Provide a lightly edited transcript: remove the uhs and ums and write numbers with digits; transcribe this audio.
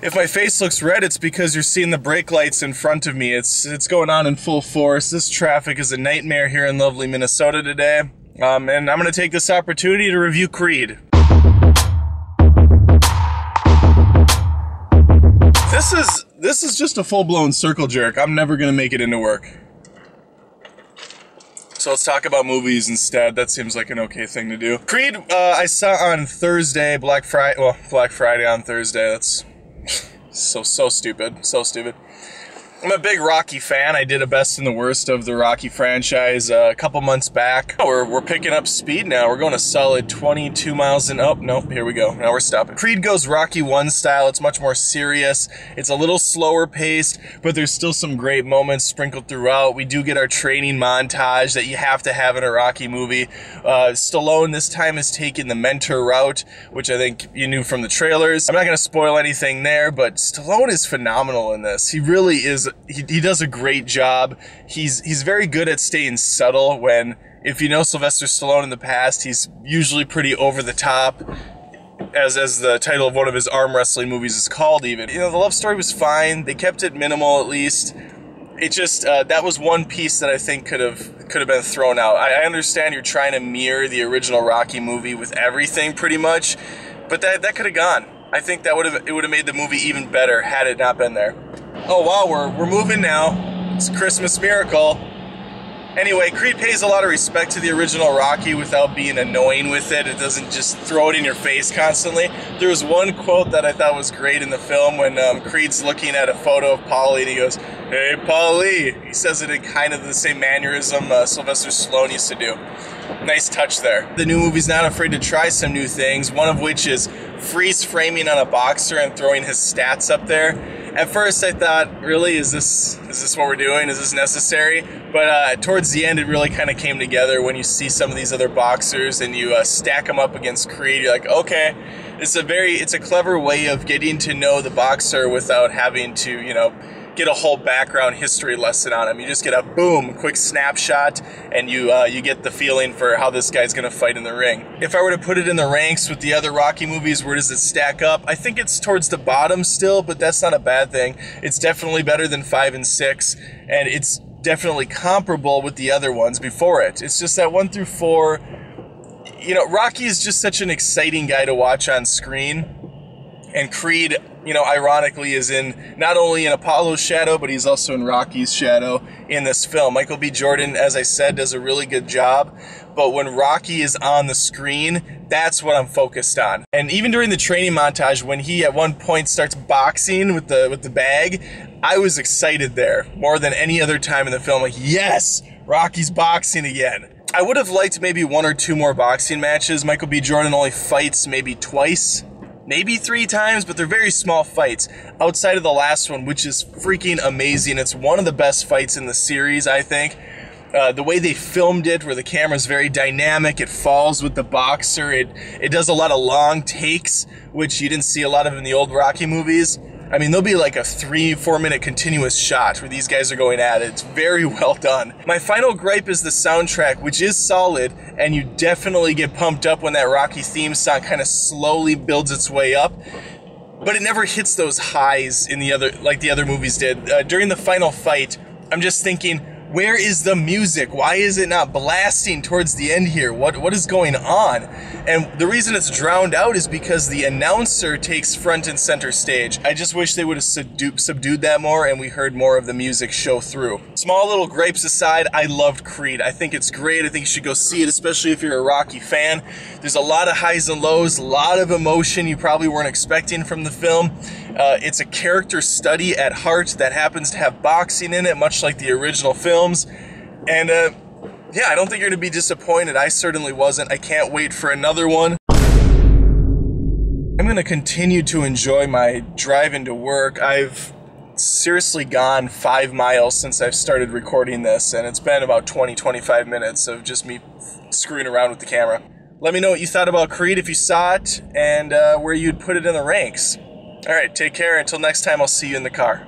If my face looks red, it's because you're seeing the brake lights in front of me. It's going on in full force. This traffic is a nightmare here in lovely Minnesota today. And I'm going to take this opportunity to review Creed. This is just a full-blown circle jerk. I'm never going to make it into work. So let's talk about movies instead. That seems like an okay thing to do. Creed, I saw on Thursday, Black Friday on Thursday. That's so stupid, so stupid. I'm a big Rocky fan. I did a best and the worst of the Rocky franchise a couple months back. We're picking up speed now. We're going a solid 22 miles an hour. Nope, here we go. Now we're stopping. Creed goes Rocky 1 style. It's much more serious. It's a little slower paced, but there's still some great moments sprinkled throughout. We do get our training montage that you have to have in a Rocky movie. Stallone this time is taking the mentor route, which I think you knew from the trailers. I'm not going to spoil anything there, but Stallone is phenomenal in this. He really is. He does a great job. He's very good at staying subtle when, if you know Sylvester Stallone in the past, he's usually pretty over the top, as the title of one of his arm wrestling movies is called even. You know, the love story was fine. They kept it minimal at least. It just, that was one piece that I think could have been thrown out. I understand you're trying to mirror the original Rocky movie with everything pretty much, but that could have gone. I think it would have made the movie even better had it not been there. Oh wow, we're moving now. It's a Christmas miracle. Anyway, Creed pays a lot of respect to the original Rocky without being annoying with it. It doesn't just throw it in your face constantly. There was one quote that I thought was great in the film when Creed's looking at a photo of Paulie and he goes, "Hey, Paulie." He says it in kind of the same mannerism Sylvester Stallone used to do. Nice touch there. The new movie's not afraid to try some new things, one of which is freeze framing on a boxer and throwing his stats up there. At first I thought, really, is this what we're doing? Is this necessary? But towards the end it really kind of came together when you see some of these other boxers and you stack them up against Creed. You're like, okay, it's a clever way of getting to know the boxer without having to, you know, get a whole background history lesson on him. You just get a boom, quick snapshot, and you get the feeling for how this guy's gonna fight in the ring. If I were to put it in the ranks with the other Rocky movies, where does it stack up? I think it's towards the bottom still, but that's not a bad thing. It's definitely better than 5 and 6, and it's definitely comparable with the other ones before it. It's just that 1 through 4, you know, Rocky is just such an exciting guy to watch on screen. And Creed, you know, ironically is in not only in Apollo's shadow, but he's also in Rocky's shadow in this film. Michael B. Jordan, as I said, does a really good job. But when Rocky is on the screen, that's what I'm focused on. And even during the training montage, when he at one point starts boxing with the bag, I was excited there more than any other time in the film. Like, yes, Rocky's boxing again. I would have liked maybe 1 or 2 more boxing matches. Michael B. Jordan only fights maybe twice. Maybe 3 times, but they're very small fights. Outside of the last one, which is freaking amazing. It's one of the best fights in the series, I think. The way they filmed it, where the camera's very dynamic, it falls with the boxer, it does a lot of long takes, which you didn't see a lot of in the old Rocky movies. I mean, there'll be like a 3-4 minute continuous shot where these guys are going at it. It's very well done. My final gripe is the soundtrack, which is solid, and you definitely get pumped up when that Rocky theme song kind of slowly builds its way up. But it never hits those highs in the other movies did. During the final fight, I'm just thinking, where is the music? Why is it not blasting towards the end here? What is going on? And the reason it's drowned out is because the announcer takes front and center stage. I just wish they would have subdued that more and we heard more of the music show through. Small little gripes aside, I loved Creed. I think it's great. I think you should go see it, especially if you're a Rocky fan. There's a lot of highs and lows, a lot of emotion you probably weren't expecting from the film. It's a character study at heart that happens to have boxing in it, much like the original films. And yeah, I don't think you're going to be disappointed. I certainly wasn't. I can't wait for another one. I'm going to continue to enjoy my drive into work. I've seriously gone 5 miles since I've started recording this, and it's been about 20-25 minutes of just me screwing around with the camera. Let me know what you thought about Creed if you saw it, and where you'd put it in the ranks. Alright, take care. Until next time, I'll see you in the car.